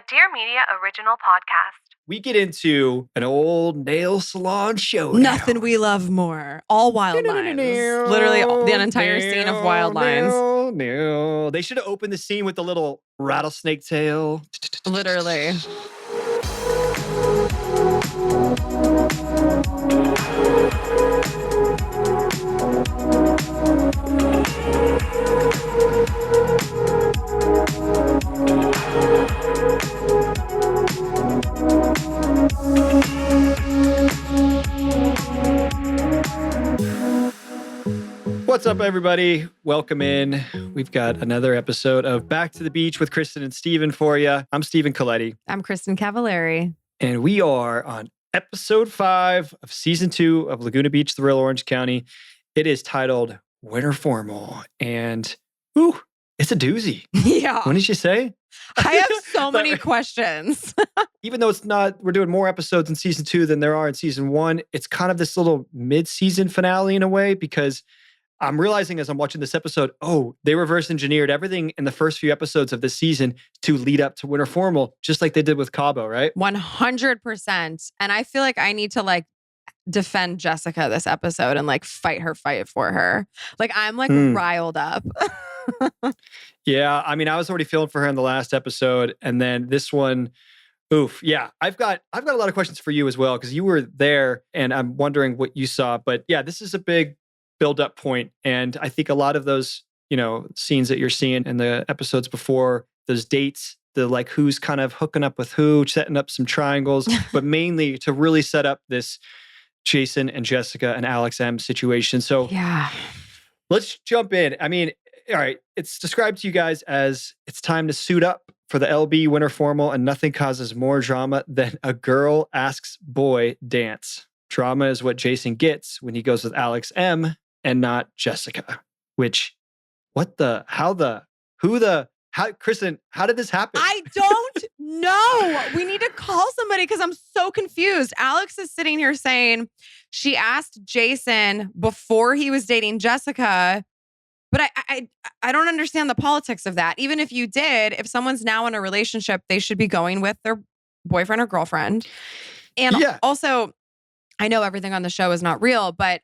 Dear Media original podcast. We get into an old nail salon show. Nothing we love more. All wild lines. Literally the entire scene of wild lines. No. They should have opened the scene with the little rattlesnake tail. Literally. What's up, everybody? Welcome in. We've got another episode of Back to the Beach with Kristin and Steven for you. I'm Steven Colletti. I'm Kristin Cavallari. And we are on episode 5 of season 2 of Laguna Beach, Thrill, Orange County. It is titled Winter Formal. And, ooh, it's a doozy. Yeah. What did you say? I have so many questions. Even though we're doing more episodes in season 2 than there are in season 1, it's kind of this little mid-season finale in a way, because I'm realizing as I'm watching this episode, they reverse engineered everything in the first few episodes of this season to lead up to Winter Formal, just like they did with Cabo, right? 100%. And I feel like I need to defend Jessica this episode and fight for her. I'm riled up. Yeah, I mean, I was already feeling for her in the last episode, and then this one, oof. Yeah, I've got a lot of questions for you as well, because you were there, and I'm wondering what you saw. But yeah, this is a big build-up point, and I think a lot of those, scenes that you're seeing in the episodes before, those dates, the who's kind of hooking up with who, setting up some triangles, but mainly to really set up this Jason and Jessica and Alex M situation. So yeah, let's jump in. I mean, all right, it's described to you guys as it's time to suit up for the LB Winter Formal, and nothing causes more drama than a girl asks boy dance. Drama is what Jason gets when he goes with Alex M and not Jessica. Which, Kristin, how did this happen? I don't know. We need to call somebody because I'm so confused. Alex is sitting here saying she asked Jason before he was dating Jessica, but I don't understand the politics of that. Even if you did, if someone's now in a relationship, they should be going with their boyfriend or girlfriend. And also, I know everything on the show is not real, but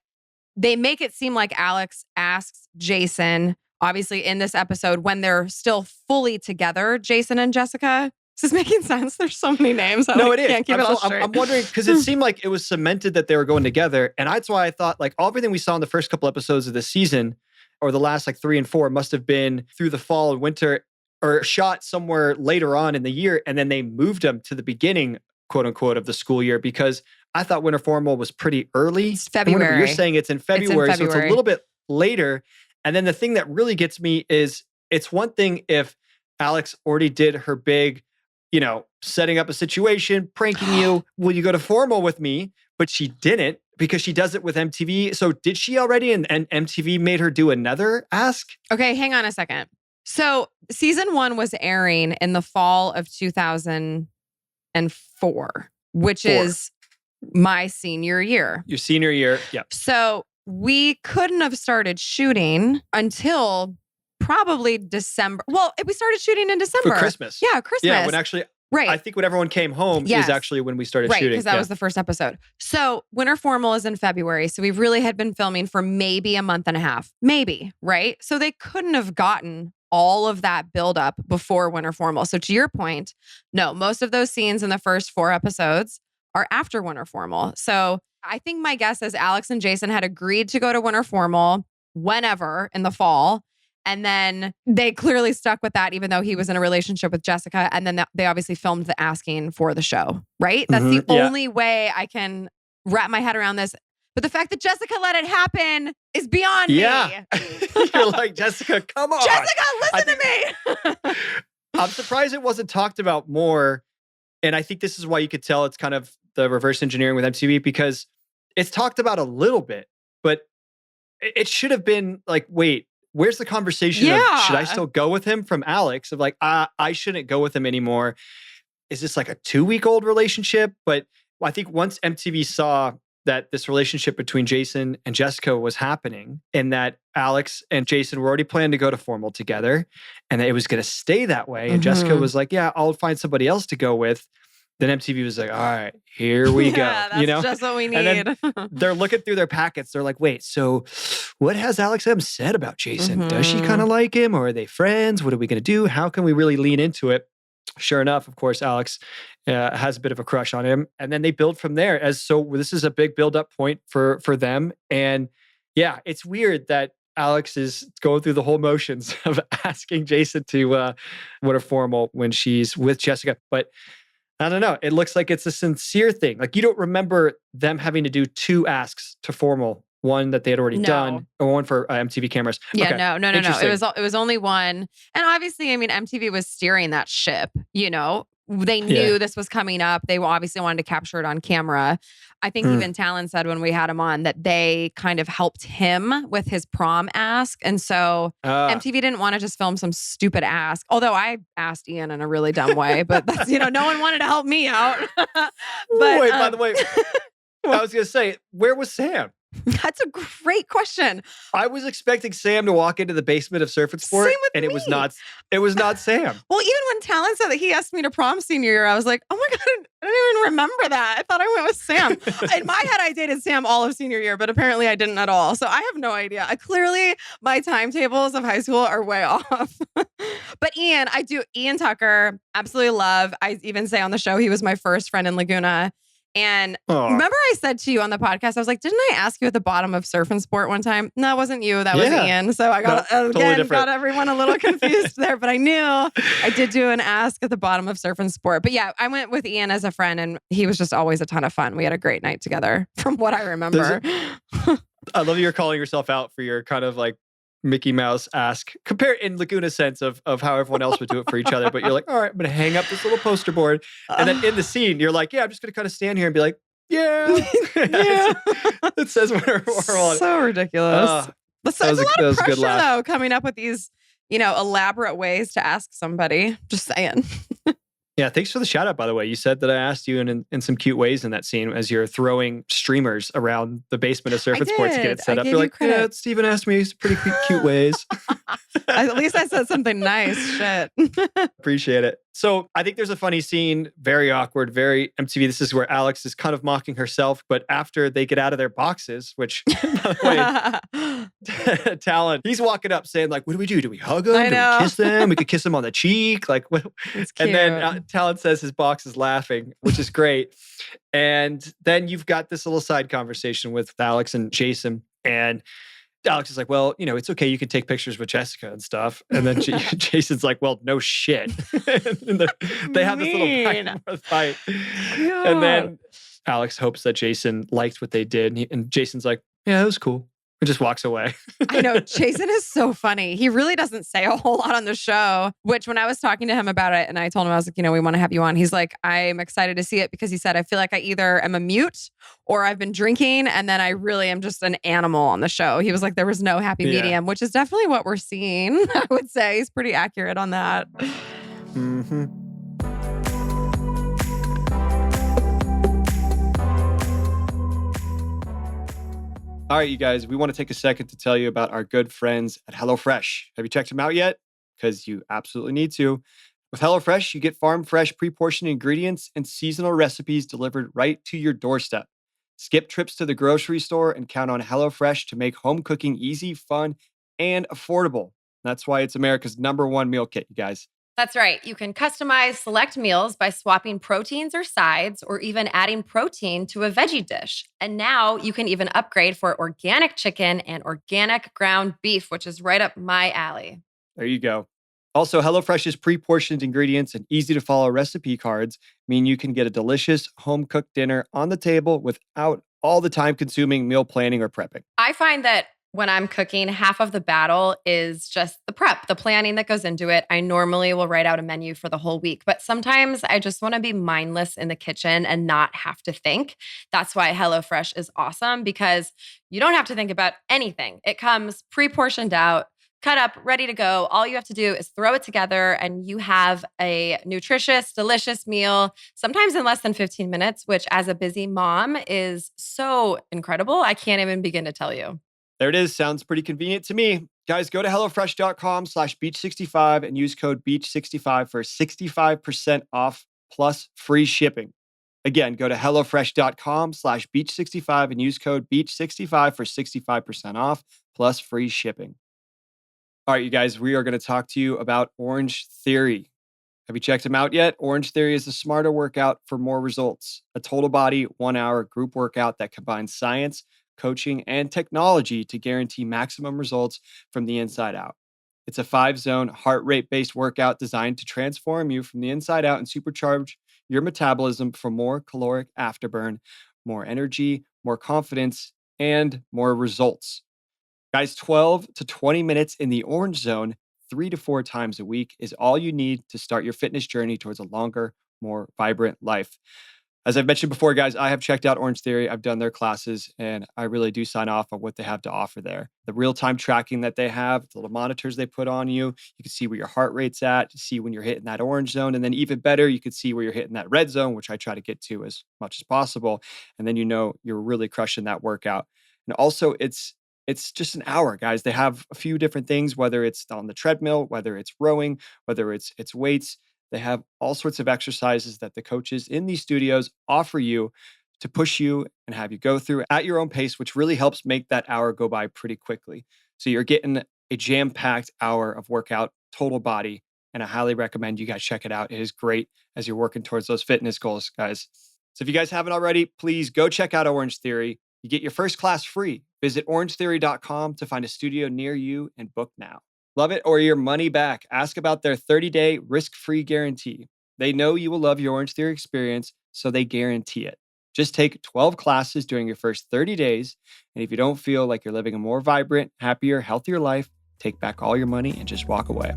they make it seem like Alex asks Jason, obviously in this episode, when they're still fully together, Jason and Jessica. Is this making sense? There's so many names. No, it is. Can't keep it all straight. I'm wondering, because it seemed like it was cemented that they were going together. And that's why I thought everything we saw in the first couple episodes of this season, or the last 3 and 4, must have been through the fall and winter, or shot somewhere later on in the year. And then they moved them to the beginning, quote unquote, of the school year, because I thought Winter Formal was pretty early. It's February. You're saying it's in February, so it's a little bit later. And then the thing that really gets me is, it's one thing if Alex already did her big, setting up a situation, pranking you, will you go to formal with me? But she didn't, because she does it with MTV. So did she already, and MTV made her do another ask? Okay, hang on a second. So season 1 was airing in the fall of 2004, which is my senior year. Your senior year, yeah. So we couldn't have started shooting until probably December. Well, we started shooting in December. For Christmas. Yeah, Christmas. Yeah, when actually, right. I think when everyone came home is actually when we started shooting. Right, because that was the first episode. So Winter Formal is in February. So we really had been filming for maybe a month and a half. Maybe, right? So they couldn't have gotten all of that buildup before Winter Formal. So to your point, no, most of those scenes in the first 4 episodes are after Winter Formal. So I think my guess is Alex and Jason had agreed to go to Winter Formal whenever in the fall. And then they clearly stuck with that, even though he was in a relationship with Jessica. And then they obviously filmed the asking for the show, right? That's the only way I can wrap my head around this. But the fact that Jessica let it happen is beyond me. You're like, Jessica, come on. Jessica, listen to me. I'm surprised it wasn't talked about more. And I think this is why you could tell it's kind of the reverse engineering with MTV, because it's talked about a little bit, but it should have been wait, where's the conversation of, should I still go with him, from Alex of I shouldn't go with him anymore. Is this a 2-week-old relationship? But I think once MTV saw that this relationship between Jason and Jessica was happening, and that Alex and Jason were already planning to go to formal together, and that it was going to stay that way. And Jessica was like, yeah, I'll find somebody else to go with. Then MTV was like, all right, here we go. Yeah, that's just what we need. And then they're looking through their packets. They're like, wait, so what has Alex M said about Jason? Does she kind of like him, or are they friends? What are we going to do? How can we really lean into it? Sure enough, of course, Alex has a bit of a crush on him. And then they build from there. This is a big build-up point for them. And yeah, it's weird that Alex is going through the whole motions of asking Jason to winter formal when she's with Jessica. But I don't know. It looks like it's a sincere thing. Like, you don't remember them having to do 2 asks to formal, one that they had already done, or one for MTV cameras. Yeah, okay. no. It was only one. And obviously, I mean, MTV was steering that ship, you know. They knew this was coming up. They obviously wanted to capture it on camera. I think even Talon said when we had him on that they kind of helped him with his prom ask. And so MTV didn't want to just film some stupid ask. Although I asked Ian in a really dumb way, but that's, no one wanted to help me out. But, wait, by the way, I was going to say, where was Sam? That's a great question. I was expecting Sam to walk into the basement of Surf and Sport, and it was not Sam. Well, even when Talon said that he asked me to prom senior year, I was like, oh my God, I don't even remember that. I thought I went with Sam. In my head, I dated Sam all of senior year, but apparently I didn't at all. So I have no idea. Clearly, my timetables of high school are way off. But Ian Tucker, absolutely love. I even say on the show, he was my first friend in Laguna. And remember I said to you on the podcast, I was like, didn't I ask you at the bottom of Surf and Sport one time? No, it wasn't you. That was Ian. So I got, got everyone a little confused there, but I knew I did do an ask at the bottom of Surf and Sport. But yeah, I went with Ian as a friend, and he was just always a ton of fun. We had a great night together from what I remember. I love you're calling yourself out for your kind of like Mickey Mouse ask, compare in Laguna sense of how everyone else would do it for each other. But you're like, all right, I'm going to hang up this little poster board. And then in the scene, you're like, yeah, I'm just going to kind of stand here and be like, yeah. It says we're on. So ridiculous. It's a lot of pressure though, coming up with these, elaborate ways to ask somebody. Just saying. Yeah, thanks for the shout out, by the way. You said that I asked you in some cute ways in that scene as you're throwing streamers around the basement of Surf and Sports to get it set up. You're like, yeah, Steven asked me some pretty cute ways. At least I said something nice. Shit. Appreciate it. So I think there's a funny scene, very awkward, very MTV. This is where Alex is kind of mocking herself, but after they get out of their boxes, which, by the way, Talon, he's walking up saying like, what do we do? Do we hug them? Do we kiss them? We could kiss them on the cheek. Like, what? And then Talon says his box is laughing, which is great. And then you've got this little side conversation with Alex and Jason, and Alex is like, well, it's okay. You can take pictures with Jessica and stuff. And then Jason's like, well, no shit. And they have this little back and forth fight. God. And then Alex hopes that Jason liked what they did. And Jason's like, yeah, it was cool. And just walks away. I know. Jason is so funny. He really doesn't say a whole lot on the show, which when I was talking to him about it and I told him, I was like, we want to have you on. He's like, I'm excited to see it because he said, I feel like I either am a mute or I've been drinking and then I really am just an animal on the show. He was like, there was no happy medium, which is definitely what we're seeing. I would say he's pretty accurate on that. Mm-hmm. All right, you guys, we want to take a second to tell you about our good friends at HelloFresh. Have you checked them out yet? Because you absolutely need to. With HelloFresh, you get farm-fresh, pre-portioned ingredients and seasonal recipes delivered right to your doorstep. Skip trips to the grocery store and count on HelloFresh to make home cooking easy, fun, and affordable. That's why it's America's #1 meal kit, you guys. That's right. You can customize select meals by swapping proteins or sides, or even adding protein to a veggie dish. And now you can even upgrade for organic chicken and organic ground beef, which is right up my alley. There you go. Also, HelloFresh's pre-portioned ingredients and easy-to-follow recipe cards mean you can get a delicious home-cooked dinner on the table without all the time-consuming meal planning or prepping. I find that when I'm cooking, half of the battle is just the prep, the planning that goes into it. I normally will write out a menu for the whole week, but sometimes I just want to be mindless in the kitchen and not have to think. That's why HelloFresh is awesome, because you don't have to think about anything. It comes pre-portioned out. cut up, ready to go. All you have to do is throw it together and you have a nutritious, delicious meal, sometimes in less than 15 minutes, which as a busy mom is so incredible. I can't even begin to tell you. There it is. Sounds pretty convenient to me. Guys, go to HelloFresh.com/Beach65 and use code Beach65 for 65% off plus free shipping. Again, go to HelloFresh.com/Beach65 and use code Beach65 for 65% off plus free shipping. All right, you guys, we are going to talk to you about Orangetheory. Have you checked them out yet? Orangetheory is a smarter workout for more results. A total body, 1 hour group workout that combines science, coaching, and technology to guarantee maximum results from the inside out. It's a 5-zone heart rate-based workout designed to transform you from the inside out and supercharge your metabolism for more caloric afterburn, more energy, more confidence, and more results. Guys, 12 to 20 minutes in the orange zone 3 to 4 times a week is all you need to start your fitness journey towards a longer, more vibrant life. As I've mentioned before, guys, I have checked out Orangetheory. I've done their classes, and I really do sign off on what they have to offer there. The real-time tracking that they have, the little monitors they put on you, you can see where your heart rate's at, see when you're hitting that orange zone, and then even better, you can see where you're hitting that red zone, which I try to get to as much as possible. And then you know you're really crushing that workout. And also, it's just an hour, guys. They have a few different things, whether it's on the treadmill, whether it's rowing, whether it's weights. They have all sorts of exercises that the coaches in these studios offer you to push you and have you go through at your own pace, which really helps make that hour go by pretty quickly. So you're getting a jam-packed hour of workout, total body, and I highly recommend you guys check it out. It is great as you're working towards those fitness goals, guys. So if you guys haven't already, please go check out Orangetheory. You get your first class free. Visit orangetheory.com to find a studio near you and book now. Love it or your money back. Ask about their 30-day risk-free guarantee. They know you will love your Orangetheory experience, so they guarantee it. Just take 12 classes during your first 30 days, and if you don't feel like you're living a more vibrant, happier, healthier life, take back all your money and just walk away.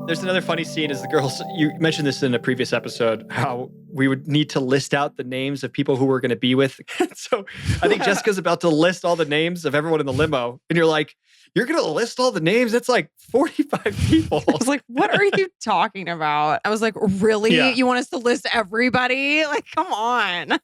There's another funny scene is the girls, you mentioned this in a previous episode, how we would need to list out the names of people who we're going to be with. So I think Jessica's about to list all the names of everyone in the limo. And you're like, you're going to list all the names? That's like 45 people. I was like, what are you talking about? I was like, really? Yeah. You want us to list everybody? Like, come on.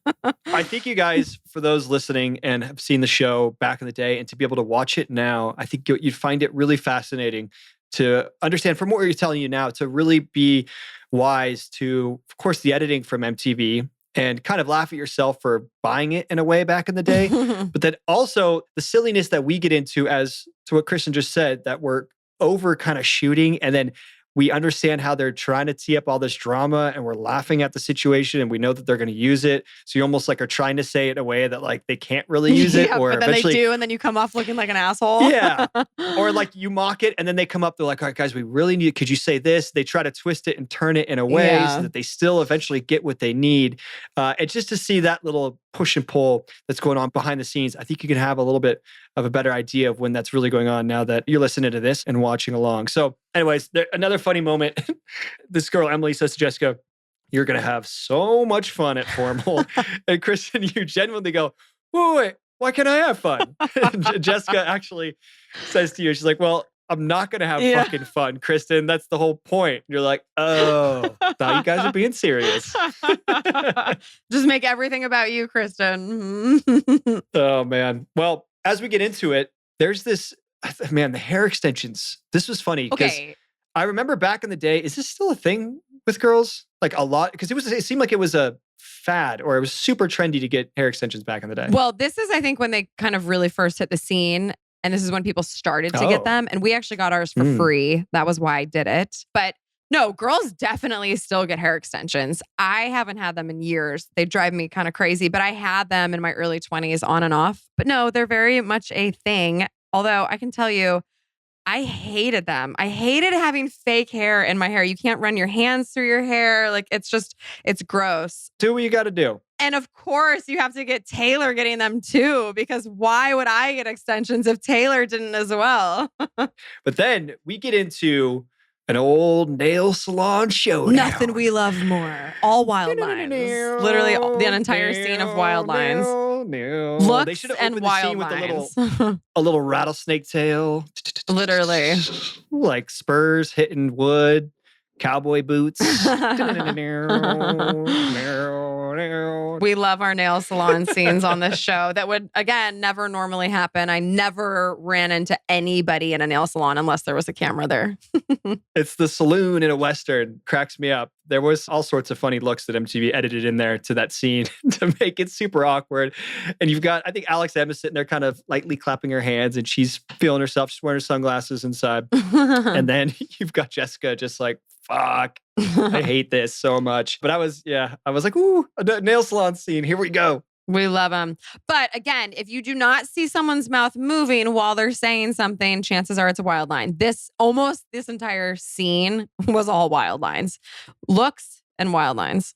I think you guys, for those listening and have seen the show back in the day and to be able to watch it now, I think you'd find it really fascinating to understand from what we're telling you now, to really be wise to, of course, the editing from MTV and kind of laugh at yourself for buying it in a way back in the day. But then also the silliness that we get into, as to what Kristin just said, that we're over kind of shooting and then we understand how they're trying to tee up all this drama and we're laughing at the situation and we know that they're going to use it. So you almost like are trying to say it in a way that like they can't really use it. Yeah, or but then eventually, they do and then you come off looking like an asshole. Yeah. Or like you mock it and then they come up, they're like, all right, guys, we really need, could you say this? They try to twist it and turn it in a way so that they still eventually get what they need. And just to see that little push and pull that's going on behind the scenes, I think you can have a little bit of a better idea of when that's really going on now that you're listening to this and watching along. So anyways, another funny moment. This girl, Emily, says to Jessica, you're going to have so much fun at Formal. And Kristin, you genuinely go, wait, why can't I have fun? And Jessica actually says to you, she's like, well, I'm not going to have fucking fun, Kristin. That's the whole point. And you're like, oh, thought you guys are being serious. Just make everything about you, Kristin. Oh, man. Well, as we get into it, there's this, man, the hair extensions. This was funny because I remember back in the day, is this still a thing with girls? Like a lot, because it seemed like it was a fad or it was super trendy to get hair extensions back in the day. Well, this is, I think, when they kind of really first hit the scene. And this is when people started to get them. And we actually got ours for free. That was why I did it. But no, girls definitely still get hair extensions. I haven't had them in years. They drive me kind of crazy, but I had them in my early 20s on and off. But no, they're very much a thing. Although I can tell you, I hated them. I hated having fake hair in my hair. You can't run your hands through your hair. Like it's gross. Do what you got to do. And of course, you have to get Taylor getting them too, because why would I get extensions if Taylor didn't as well? But then we get into an old nail salon showdown. Nothing we love more. All wild lines. Literally the entire scene of wild lines. Looks They should have and opened the wild scene with lines. a little rattlesnake tail. Literally. Like spurs hitting wood, cowboy boots. We love our nail salon scenes on this show that would, again, never normally happen. I never ran into anybody in a nail salon unless there was a camera there. It's the saloon in a Western. Cracks me up. There was all sorts of funny looks that MTV edited in there to that scene to make it super awkward. And you've got, I think Alex M is sitting there kind of lightly clapping her hands and she's feeling herself. She's wearing her sunglasses inside. And then you've got Jessica just like, fuck, I hate this so much. But I was like, ooh, a nail salon scene. Here we go. We love them. But again, if you do not see someone's mouth moving while they're saying something, chances are it's a wild line. This entire scene was all wild lines. Looks and wild lines.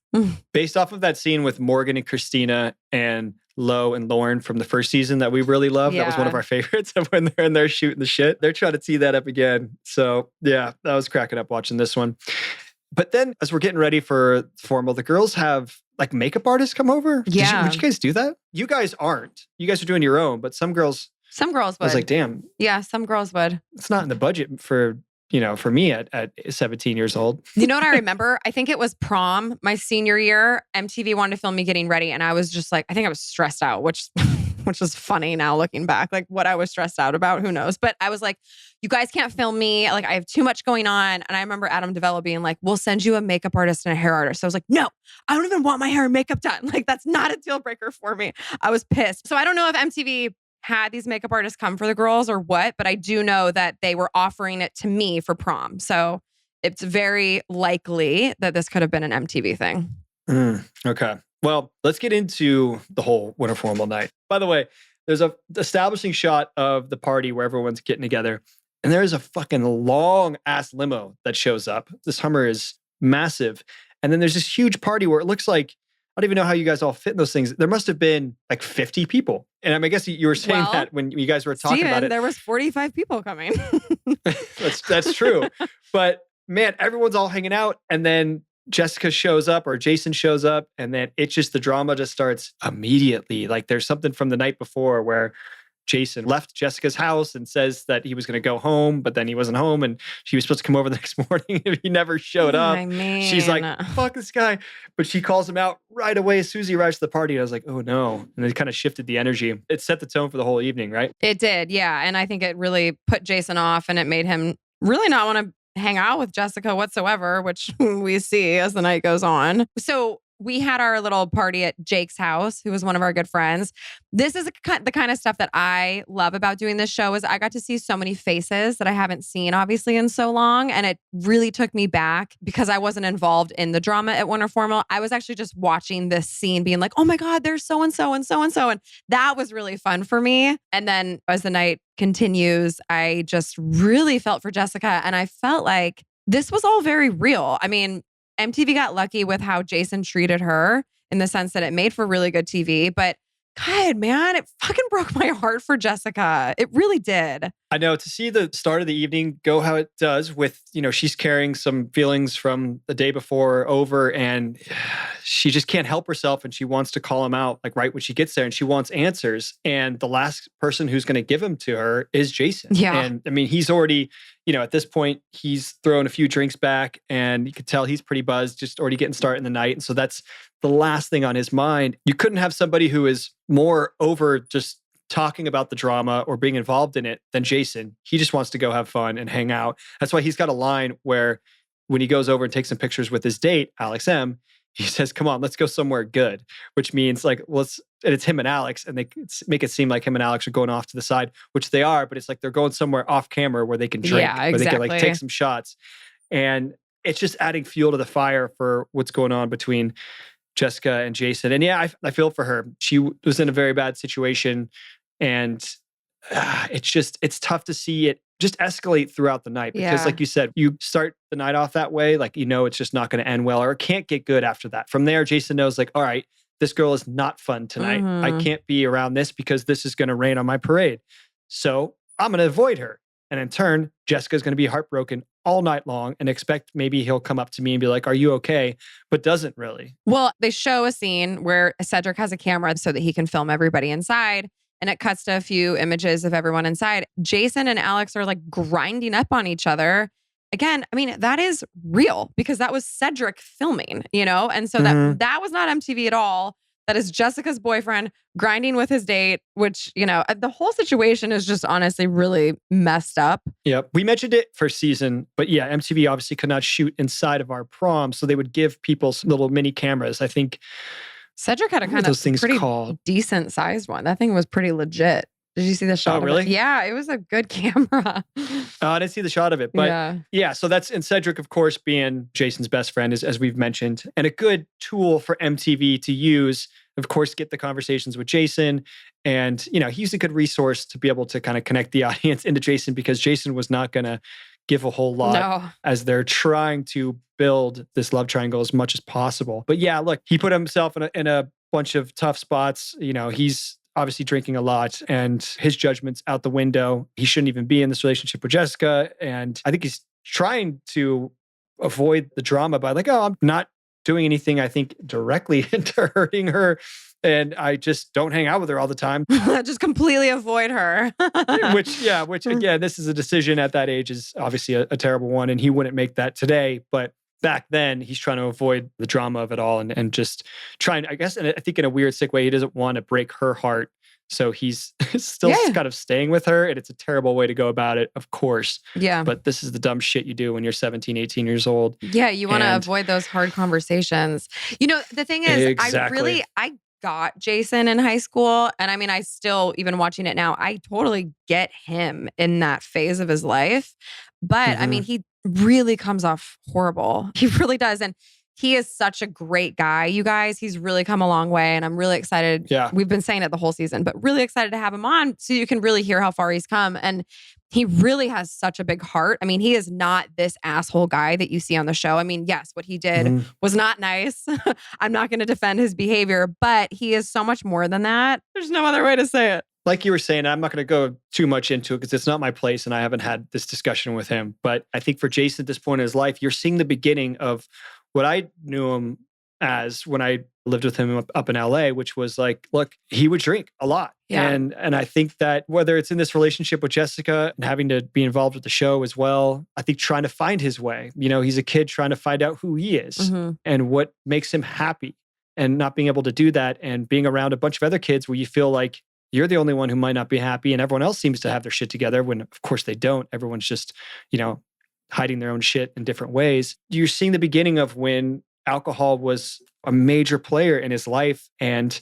Based off of that scene with Morgan and Christina and Lo and Lauren from the first season that we really loved. That was one of our favorites of when they're in there shooting the shit. They're trying to tee that up again. So yeah, that was cracking up watching this one. But then as we're getting ready for formal, the girls have like makeup artists come over. Yeah. Would you guys do that? You guys aren't. You guys are doing your own, but some girls would. I was like, damn. Yeah, some girls would. It's not in the budget for me at 17 years old. You know what I remember? I think it was prom, my senior year. MTV wanted to film me getting ready. And I was just like, I think I was stressed out, which is funny now looking back. Like what I was stressed out about, who knows? But I was like, you guys can't film me. Like I have too much going on. And I remember Adam DeVello being like, we'll send you a makeup artist and a hair artist. So I was like, no, I don't even want my hair and makeup done. Like that's not a deal breaker for me. I was pissed. So I don't know if MTV had these makeup artists come for the girls or what, but I do know that they were offering it to me for prom. So it's very likely that this could have been an MTV thing. Okay. Well, let's get into the whole winter formal night. By the way, there's a establishing shot of the party where everyone's getting together. And there's a fucking long ass limo that shows up. This Hummer is massive. And then there's this huge party where it looks like, I don't even know how you guys all fit in those things. There must have been like 50 people. And I guess you were saying that when you guys were talking about it. There was 45 people coming. That's true. But man, everyone's all hanging out. And then Jessica shows up or Jason shows up. And then the drama just starts immediately. Like there's something from the night before where Jason left Jessica's house and says that he was going to go home, but then he wasn't home and she was supposed to come over the next morning and he never showed up. She's like, fuck this guy. But she calls him out right away as soon as he arrives to the party. And I was like, oh no. And it kind of shifted the energy. It set the tone for the whole evening, right? It did. Yeah. And I think it really put Jason off and it made him really not want to hang out with Jessica whatsoever, which we see as the night goes on. So we had our little party at Jake's house, who was one of our good friends. This is the kind of stuff that I love about doing this show is I got to see so many faces that I haven't seen obviously in so long. And it really took me back because I wasn't involved in the drama at Winter Formal. I was actually just watching this scene being like, oh my God, there's so-and-so and so-and-so. And that was really fun for me. And then as the night continues, I just really felt for Jessica. And I felt like this was all very real. I mean, MTV got lucky with how Jason treated her in the sense that it made for really good TV. But God, man, it fucking broke my heart for Jessica. It really did. I know, to see the start of the evening go how it does with, she's carrying some feelings from the day before over and she just can't help herself and she wants to call him out like right when she gets there and she wants answers. And the last person who's going to give them to her is Jason. Yeah. And I mean, he's already, at this point, he's throwing a few drinks back and you could tell he's pretty buzzed, just already getting started in the night. And so that's the last thing on his mind. You couldn't have somebody who is more over just talking about the drama or being involved in it than Jason. He just wants to go have fun and hang out. That's why he's got a line where when he goes over and takes some pictures with his date, Alex M, he says, come on, let's go somewhere good, which means like, and it's him and Alex, and they make it seem like him and Alex are going off to the side, which they are, but it's like they're going somewhere off camera where they can drink, where they can like take some shots. And it's just adding fuel to the fire for what's going on between Jessica and Jason. And yeah, I feel for her. She was in a very bad situation. And it's tough to see it just escalate throughout the night because like you said, you start the night off that way, like, it's just not going to end well or it can't get good after that. From there, Jason knows like, all right, this girl is not fun tonight. I can't be around this because this is going to rain on my parade. So I'm going to avoid her. And in turn, Jessica's going to be heartbroken all night long and expect maybe he'll come up to me and be like, are you okay? But doesn't really. Well, they show a scene where Cedric has a camera so that he can film everybody inside. And it cuts to a few images of everyone inside. Jason and Alex are like grinding up on each other. Again, I mean, that is real because that was Cedric filming, you know? And so that was not MTV at all. That is Jessica's boyfriend grinding with his date, which, you know, the whole situation is just honestly really messed up. Yep. We mentioned it first season, but yeah, MTV obviously could not shoot inside of our prom. So they would give people some little mini cameras. I think Cedric had a kind of pretty decent sized one. That thing was pretty legit. Did you see the shot? Oh, really? Of it? Yeah, it was a good camera. I didn't see the shot of it, but yeah. So that's, and Cedric, of course, being Jason's best friend, as we've mentioned, and a good tool for MTV to use, of course, get the conversations with Jason. And, you know, he's a good resource to be able to kind of connect the audience into Jason because Jason was not going to give a whole lot as they're trying to build this love triangle as much as possible. But yeah, look, he put himself in a bunch of tough spots. You know, he's obviously drinking a lot and his judgment's out the window. He shouldn't even be in this relationship with Jessica. And I think he's trying to avoid the drama by like, oh, I'm not doing anything, I think, directly into hurting her. And I just don't hang out with her all the time. Just completely avoid her. which again, this is a decision at that age is obviously a terrible one. And he wouldn't make that today. But back then, he's trying to avoid the drama of it all and just trying, I guess, and I think in a weird, sick way, he doesn't want to break her heart. So he's still kind of staying with her. And it's a terrible way to go about it, of course. Yeah. But this is the dumb shit you do when you're 17, 18 years old. Yeah, you want to avoid those hard conversations. You know, the thing is, I got Jason in high school. And I mean, I still, even watching it now, I totally get him in that phase of his life. But I mean, he really comes off horrible. He really does. And he is such a great guy, you guys. He's really come a long way. And I'm really excited. Yeah. We've been saying it the whole season, but really excited to have him on so you can really hear how far he's come. And he really has such a big heart. I mean, he is not this asshole guy that you see on the show. I mean, yes, what he did was not nice. I'm not going to defend his behavior, but he is so much more than that. There's no other way to say it. Like you were saying, I'm not going to go too much into it because it's not my place and I haven't had this discussion with him. But I think for Jason at this point in his life, you're seeing the beginning of what I knew him as when I lived with him up in LA, which was like, look, he would drink a lot. Yeah. And I think that whether it's in this relationship with Jessica and having to be involved with the show as well, I think trying to find his way, you know, he's a kid trying to find out who he is and what makes him happy and not being able to do that and being around a bunch of other kids where you feel like you're the only one who might not be happy and everyone else seems to have their shit together when of course they don't. Everyone's just, you know, hiding their own shit in different ways. You're seeing the beginning of when alcohol was a major player in his life and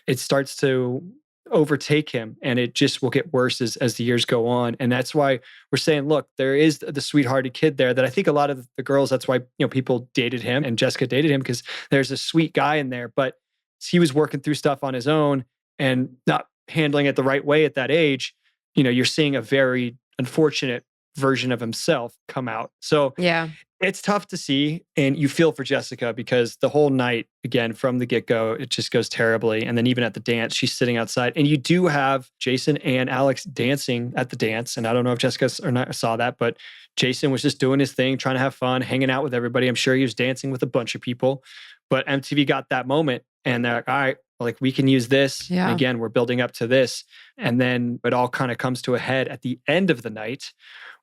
it starts to overtake him and it just will get worse as the years go on. And that's why we're saying, look, there is the sweethearted kid there that I think a lot of the girls, that's why, you know, people dated him and Jessica dated him because there's a sweet guy in there, but he was working through stuff on his own and not handling it the right way at that age. You know, you're seeing a very unfortunate version of himself come out. So yeah, it's tough to see. And you feel for Jessica because the whole night, again, from the get-go, it just goes terribly. And then even at the dance, she's sitting outside. And you do have Jason and Alex dancing at the dance. And I don't know if Jessica or not saw that, but Jason was just doing his thing, trying to have fun, hanging out with everybody. I'm sure he was dancing with a bunch of people. But MTV got that moment and they're like, all right, like we can use this. Yeah. And again, we're building up to this. And then it all kind of comes to a head at the end of the night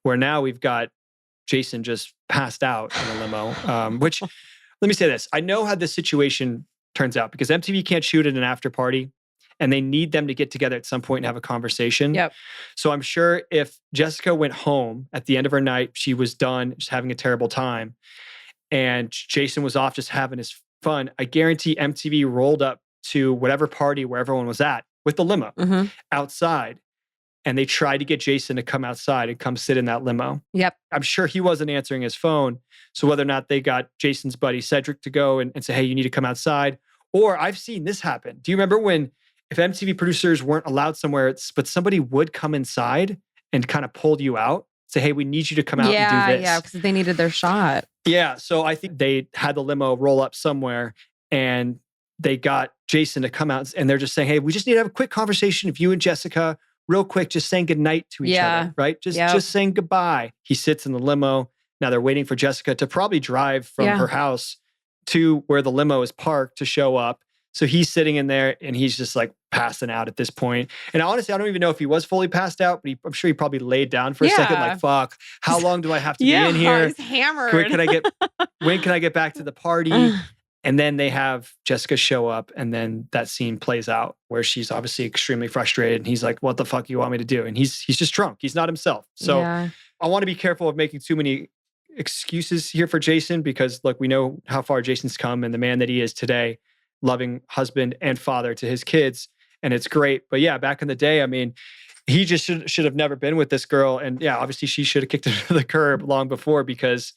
where now we've got Jason just passed out in a limo, which let me say this. I know how this situation turns out because MTV can't shoot at an after party and they need them to get together at some point and have a conversation. Yep. So I'm sure if Jessica went home at the end of her night, she was done, just having a terrible time. And Jason was off just having his fun. I guarantee MTV rolled up to whatever party where everyone was at with the limo outside. And they tried to get Jason to come outside and come sit in that limo. Yep. I'm sure he wasn't answering his phone. So whether or not they got Jason's buddy Cedric to go and say, hey, you need to come outside. Or I've seen this happen. Do you remember when if MTV producers weren't allowed somewhere, but somebody would come inside and kind of pull you out, say, hey, we need you to come out and do this. Yeah, because they needed their shot. Yeah. So I think they had the limo roll up somewhere and they got Jason to come out and they're just saying, hey, we just need to have a quick conversation of you and Jessica. real quick, just saying goodnight to each other, right? Just saying goodbye. He sits in the limo. Now they're waiting for Jessica to probably drive from her house to where the limo is parked to show up. So he's sitting in there and he's just like passing out at this point. And honestly, I don't even know if he was fully passed out, but I'm sure he probably laid down for a second, like, fuck, how long do I have to be in here? He's hammered. When can I get back to the party? And then they have Jessica show up, and then that scene plays out where she's obviously extremely frustrated. And he's like, what the fuck you want me to do? And he's just drunk. He's not himself. So I want to be careful of making too many excuses here for Jason, because look, we know how far Jason's come and the man that he is today, loving husband and father to his kids. And it's great. But yeah, back in the day, I mean, he just should have never been with this girl. And yeah, obviously she should have kicked him to the curb long before, because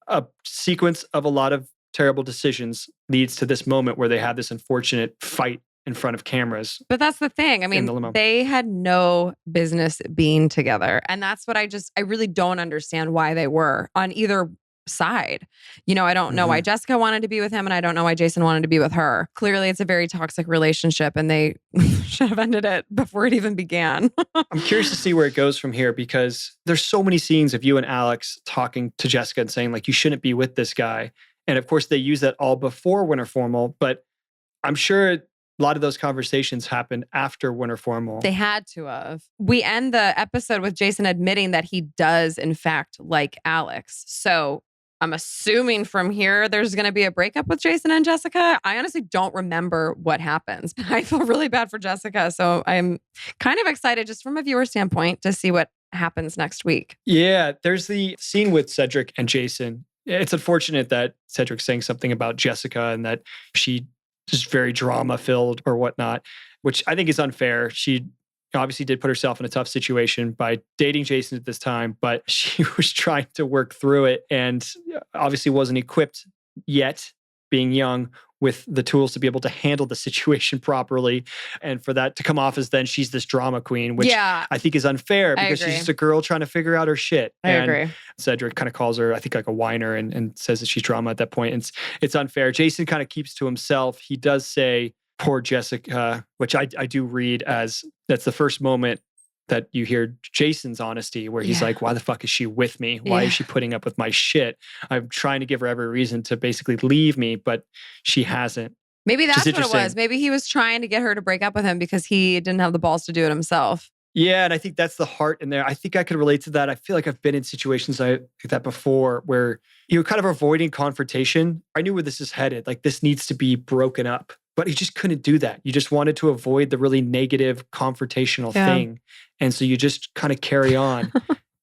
a sequence of a lot of terrible decisions leads to this moment where they have this unfortunate fight in front of cameras. But that's the thing. I mean, they had no business being together. And that's what I really don't understand why they were on either side. You know, I don't know why Jessica wanted to be with him, and I don't know why Jason wanted to be with her. Clearly, it's a very toxic relationship, and they should have ended it before it even began. I'm curious to see where it goes from here, because there's so many scenes of you and Alex talking to Jessica and saying, like, you shouldn't be with this guy. And of course, they use that all before Winter Formal, but I'm sure a lot of those conversations happened after Winter Formal. They had to have. We end the episode with Jason admitting that he does, in fact, like Alex. So I'm assuming from here, there's going to be a breakup with Jason and Jessica. I honestly don't remember what happens. I feel really bad for Jessica. So I'm kind of excited just from a viewer standpoint to see what happens next week. Yeah, there's the scene with Cedric and Jason. It's unfortunate that Cedric's saying something about Jessica and that she is very drama-filled or whatnot, which I think is unfair. She obviously did put herself in a tough situation by dating Jason at this time, but she was trying to work through it and obviously wasn't equipped yet, being young, with the tools to be able to handle the situation properly. And for that to come off as then she's this drama queen, which I think is unfair, because she's just a girl trying to figure out her shit. I agree. Cedric kind of calls her, I think, like a whiner and says that she's drama at that point. And it's unfair. Jason kind of keeps to himself. He does say, poor Jessica, which I do read as that's the first moment that you hear Jason's honesty, where he's like, why the fuck is she with me? Why is she putting up with my shit? I'm trying to give her every reason to basically leave me, but she hasn't. Maybe that's what it was. Maybe he was trying to get her to break up with him because he didn't have the balls to do it himself. Yeah, and I think that's the heart in there. I think I could relate to that. I feel like I've been in situations like that before where you're kind of avoiding confrontation. I knew where this is headed. Like, this needs to be broken up. But you just couldn't do that. You just wanted to avoid the really negative, confrontational thing. And so you just kind of carry on.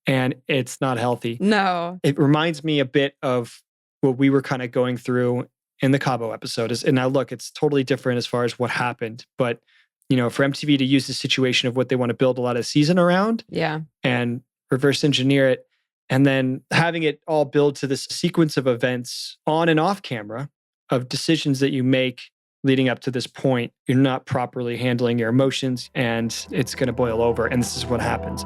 And it's not healthy. No. It reminds me a bit of what we were kind of going through in the Cabo episode. And now look, it's totally different as far as what happened. But, you know, for MTV to use the situation of what they want to build a lot of season around and reverse engineer it, and then having it all build to this sequence of events on and off camera of decisions that you make leading up to this point, you're not properly handling your emotions and it's going to boil over. And this is what happens.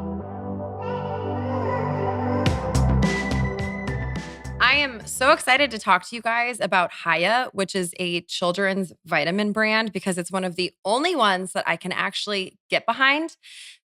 I am so excited to talk to you guys about Haya, which is a children's vitamin brand, because it's one of the only ones that I can actually get behind.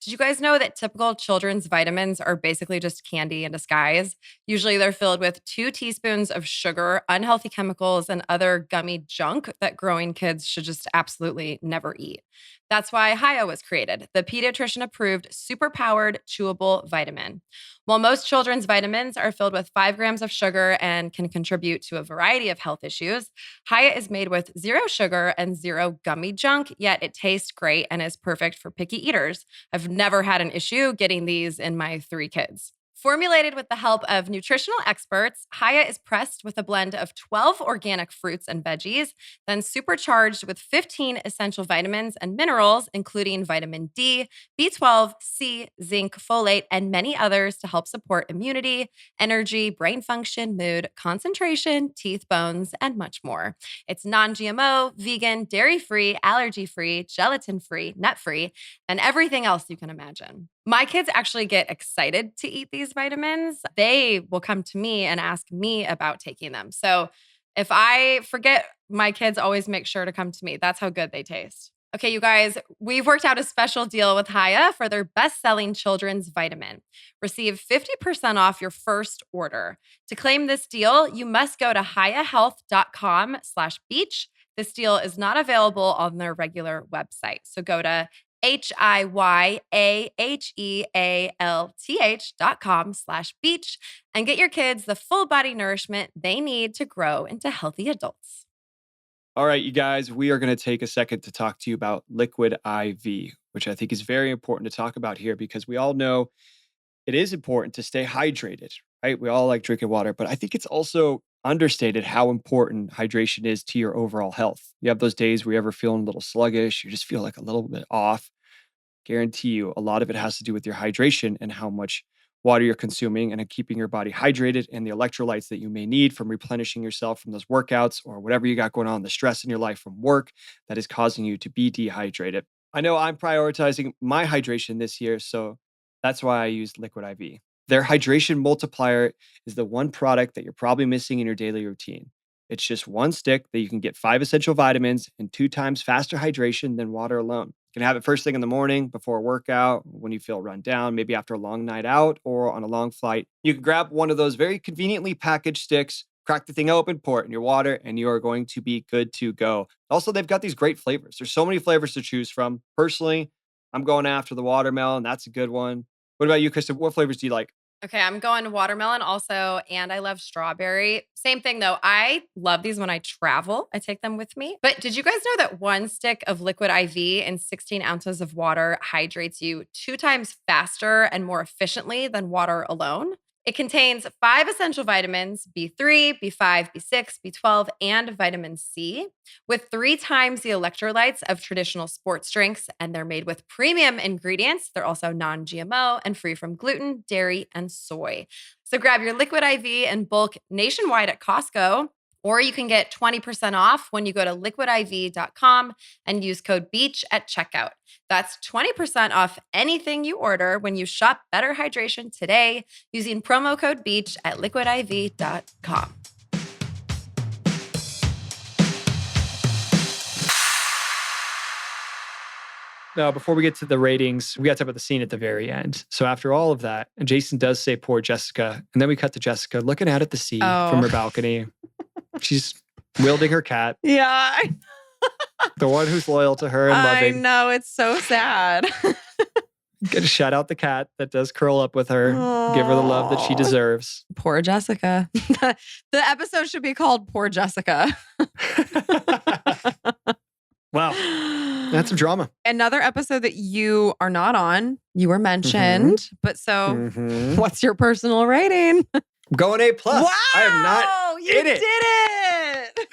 Did you guys know that typical children's vitamins are basically just candy in disguise? Usually they're filled with 2 teaspoons of sugar, unhealthy chemicals, and other gummy junk that growing kids should just absolutely never eat. That's why Haya was created, the pediatrician-approved, super-powered, chewable vitamin. While most children's vitamins are filled with 5 grams of sugar and can contribute to a variety of health issues, Haya is made with 0 sugar and 0 gummy junk, yet it tastes great and is perfect for picky eaters. I've never had an issue getting these in my 3 kids. Formulated with the help of nutritional experts, Haya is pressed with a blend of 12 organic fruits and veggies, then supercharged with 15 essential vitamins and minerals, including vitamin D, B12, C, zinc, folate, and many others to help support immunity, energy, brain function, mood, concentration, teeth, bones, and much more. It's non-GMO, vegan, dairy-free, allergy-free, gelatin-free, nut-free, and everything else you can imagine. My kids actually get excited to eat these vitamins. They will come to me and ask me about taking them. So if I forget, my kids always make sure to come to me. That's how good they taste. Okay, you guys, we've worked out a special deal with Haya for their best-selling children's vitamin. Receive 50% off your first order. To claim this deal, you must go to hayahealth.com/beach. This deal is not available on their regular website. So go to HIYAHEALTH.com/beach and get your kids the full body nourishment they need to grow into healthy adults. All right, you guys, we are going to take a second to talk to you about liquid IV, which I think is very important to talk about here because we all know it is important to stay hydrated, right? We all like drinking water, but I think it's also understated how important hydration is to your overall health. You have those days where you're ever feeling a little sluggish, you just feel like a little bit off. Guarantee you, a lot of it has to do with your hydration and how much water you're consuming and keeping your body hydrated and the electrolytes that you may need from replenishing yourself from those workouts or whatever you got going on, the stress in your life from work that is causing you to be dehydrated. I know I'm prioritizing my hydration this year, so that's why I used Liquid IV. Their hydration multiplier is the one product that you're probably missing in your daily routine. It's just one stick that you can get 5 essential vitamins and 2 times faster hydration than water alone. You can have it first thing in the morning before a workout, when you feel run down, maybe after a long night out or on a long flight. You can grab one of those very conveniently packaged sticks, crack the thing open, pour it in your water, and you are going to be good to go. Also, they've got these great flavors. There's so many flavors to choose from. Personally, I'm going after the watermelon. That's a good one. What about you, Kristin? What flavors do you like? Okay, I'm going watermelon also, and I love strawberry. Same thing though. I love these when I travel. I take them with me. But did you guys know that one stick of liquid IV and 16 ounces of water hydrates you 2 times faster and more efficiently than water alone? It contains 5 essential vitamins, B3, B5, B6, B12, and vitamin C, with 3 times the electrolytes of traditional sports drinks, and they're made with premium ingredients. They're also non-GMO and free from gluten, dairy, and soy. So grab your Liquid IV in bulk nationwide at Costco, or you can get 20% off when you go to liquidiv.com and use code BEACH at checkout. That's 20% off anything you order when you shop Better Hydration today using promo code BEACH at liquidiv.com. Now, before we get to the ratings, we got to talk about the scene at the very end. So after all of that, and Jason does say, poor Jessica. And then we cut to Jessica looking out at the sea from her balcony. She's wielding her cat. Yeah. The one who's loyal to her and loving. I know. It's so sad. Got to shout out the cat that does curl up with her. Give her the love that she deserves. Poor Jessica. The episode should be called Poor Jessica. Wow. That's some drama. Another episode that you are not on, you were mentioned. But so what's your personal rating? I'm going A+. Wow. I am not you in it. did it.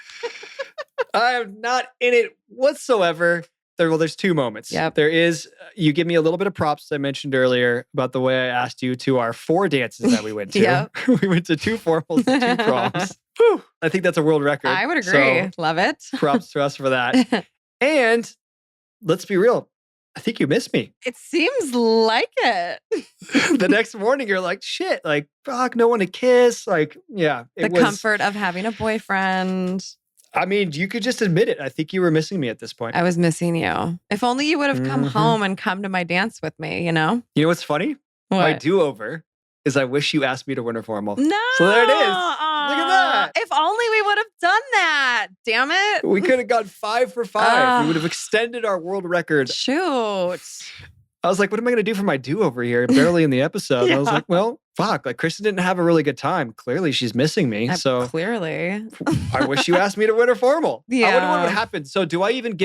I am not in it whatsoever. There's 2 moments. Yep. There is, you give me a little bit of props, I mentioned earlier, about the way I asked you to our 4 dances that we went to. Yep. We went to 2 formals and 2 proms. Whew. I think that's a world record. I would agree. So, love it. props to us for that. And let's be real. I think you miss me. It seems like it. The next morning, you're like, shit, like, fuck, no one to kiss. Like, yeah. The comfort of having a boyfriend. I mean, you could just admit it. I think you were missing me at this point. I was missing you. If only you would have come home and come to my dance with me, you know? You know what's funny? What? My do-over is I wish you asked me to win a formal. No. So there it is. Look at that. If only we would have done that. Damn it. We could have gone 5 for 5. We would have extended our world record. Shoot. I was like, what am I going to do for my do-over here? Barely in the episode. Yeah. I was like, well, fuck. Like, Kristin didn't have a really good time. Clearly, she's missing me. So Clearly. I wish you asked me to win a formal. Yeah. I wonder what would happen. So do I even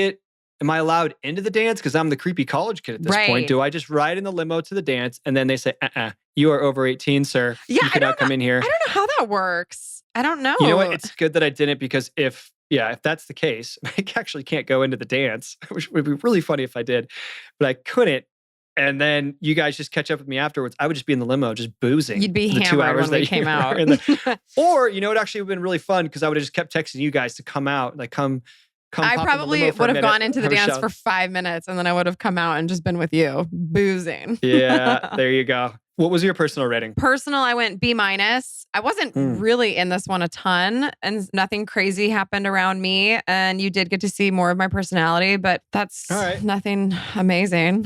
am I allowed into the dance? Because I'm the creepy college kid at this point. Do I just ride in the limo to the dance and then they say, you are over 18, sir. Yeah, you cannot come in here. I don't know how that works. I don't know. You know what? It's good that I didn't because if that's the case, I actually can't go into the dance, which would be really funny if I did, but I couldn't. And then you guys just catch up with me afterwards. I would just be in the limo, just boozing. You'd be the 2 hammered hours when we that came out. Or, you know, it actually would have been really fun because I would have just kept texting you guys to come out, like come I pop in the probably limo for a would have minute, gone into the have a dance shower. for 5 minutes and then I would have come out and just been with you, boozing. Yeah, there you go. What was your personal rating? Personal, I went B-. I wasn't really in this one a ton, and nothing crazy happened around me. And you did get to see more of my personality, but that's nothing amazing.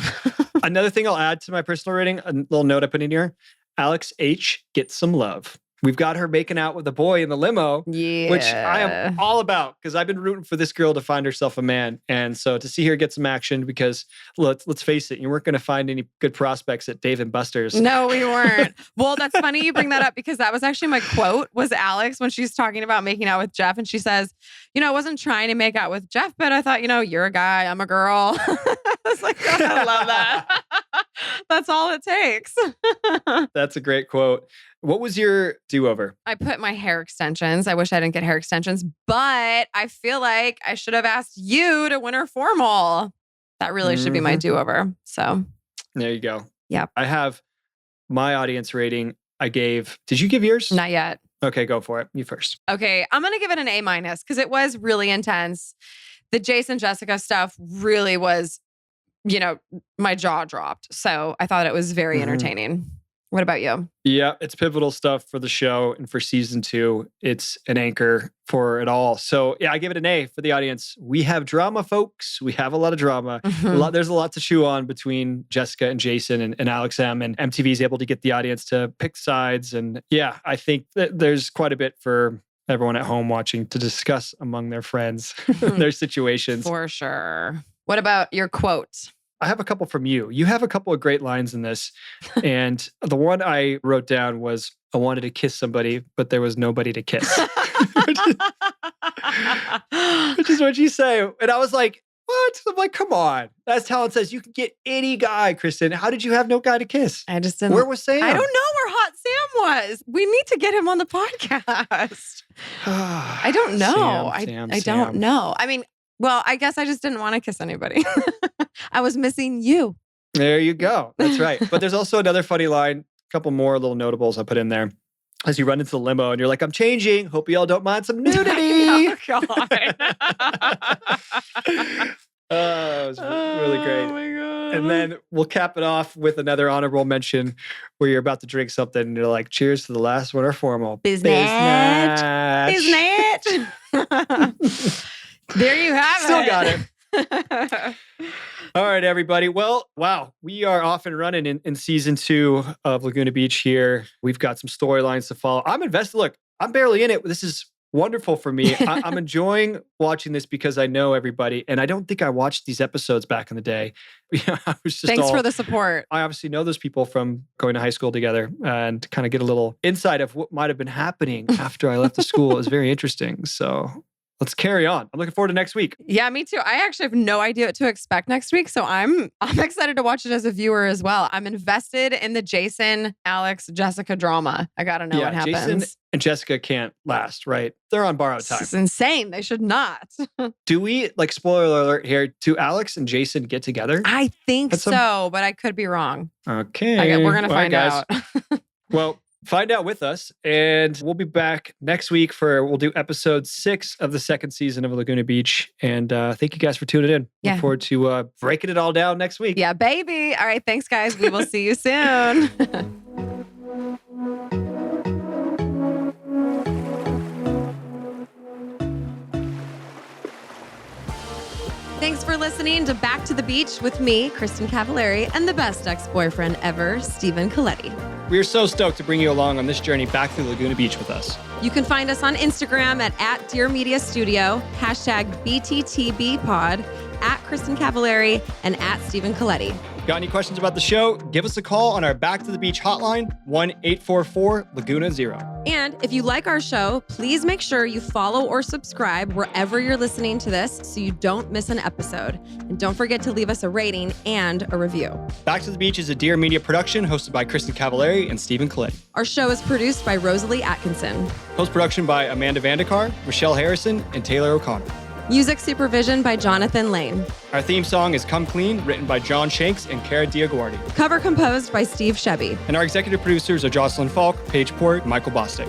Another thing I'll add to my personal rating, a little note I put in here. Alex H gets some love. We've got her making out with a boy in the limo, which I am all about because I've been rooting for this girl to find herself a man. And so to see her get some action, because let's face it, you weren't going to find any good prospects at Dave & Buster's. No, we weren't. Well, that's funny you bring that up because that was actually my quote was Alex when she's talking about making out with Jeff. And she says, I wasn't trying to make out with Jeff, but I thought, you're a guy, I'm a girl. I was like, oh, I love that. That's all it takes. That's a great quote. What was your do-over? I put my hair extensions. I wish I didn't get hair extensions, but I feel like I should have asked you to winter formal. That really should be my do-over. So there you go. Yep. I have my audience rating. Did you give yours? Not yet. Okay, go for it. You first. Okay, I'm going to give it an A- because it was really intense. The Jason Jessica stuff really was, my jaw dropped. So I thought it was very entertaining. What about you? Yeah, it's pivotal stuff for the show and for season 2. It's an anchor for it all. So yeah, I give it an A for the audience. We have drama, folks. We have a lot of drama. There's a lot to chew on between Jessica and Jason and Alex M. And MTV is able to get the audience to pick sides. And yeah, I think that there's quite a bit for everyone at home watching to discuss among their friends, their situations. For sure. What about your quote? I have a couple from you. You have a couple of great lines in this. And the one I wrote down was, I wanted to kiss somebody, but there was nobody to kiss. which is what you say. And I was like, what? I'm like, come on. That's Talent says you can get any guy, Kristin. How did you have no guy to kiss? I just didn't. Where was Sam? I don't know where Hot Sam was. We need to get him on the podcast. I don't know. I don't know. I mean, well, I guess I just didn't want to kiss anybody. I was missing you. There you go. That's right. But there's also another funny line, a couple more little notables I put in there. As you run into the limo and you're like, I'm changing. Hope you all don't mind some nudity. Oh, God. It was really great. Oh, my God. And then we'll cap it off with another honorable mention where you're about to drink something and you're like, cheers to the last winter formal. Biz-natch. There you have Still it. got it. All right, everybody. Well, wow. We are off and running in season 2 of Laguna Beach here. We've got some storylines to follow. I'm invested. Look, I'm barely in it. This is wonderful for me. I'm enjoying watching this because I know everybody. And I don't think I watched these episodes back in the day. I was just Thanks for the support. I obviously know those people from going to high school together and kind of get a little insight of what might have been happening after I left the school. It was very interesting. So let's carry on. I'm looking forward to next week. Yeah, me too. I actually have no idea what to expect next week. So I'm excited to watch it as a viewer as well. I'm invested in the Jason, Alex, Jessica drama. I got to know what happens. Jason and Jessica can't last, right? They're on borrowed time. It's insane. They should not. Do we, spoiler alert here, do Alex and Jason get together? I think so, but I could be wrong. Okay. We're going to find out. Well, find out with us, and we'll be back next week we'll do episode 6 of the 2nd season of Laguna Beach. And thank you guys for tuning in. Look forward to breaking it all down next week. Yeah, baby. All right. Thanks, guys. We will see you soon. Thanks for listening to Back to the Beach with me, Kristin Cavallari, and the best ex-boyfriend ever, Stephen Colletti. We are so stoked to bring you along on this journey back through Laguna Beach with us. You can find us on Instagram at Dear Media Studio, #BTTBpod, @Kristin Cavallari, and @Stephen Colletti. Got any questions about the show? Give us a call on our Back to the Beach hotline, 1-844-LAGUNA-0. And if you like our show, please make sure you follow or subscribe wherever you're listening to this so you don't miss an episode. And don't forget to leave us a rating and a review. Back to the Beach is a Dear Media production hosted by Kristin Cavallari and Stephen Colletti. Our show is produced by Rosalie Atkinson. Post-production by Amanda Vandekar, Michelle Harrison, and Taylor O'Connor. Music supervision by Jonathan Lane. Our theme song is Come Clean, written by John Shanks and Cara Diaguardi. Cover composed by Steve Shebby. And our executive producers are Jocelyn Falk, Paige Port, and Michael Bostic.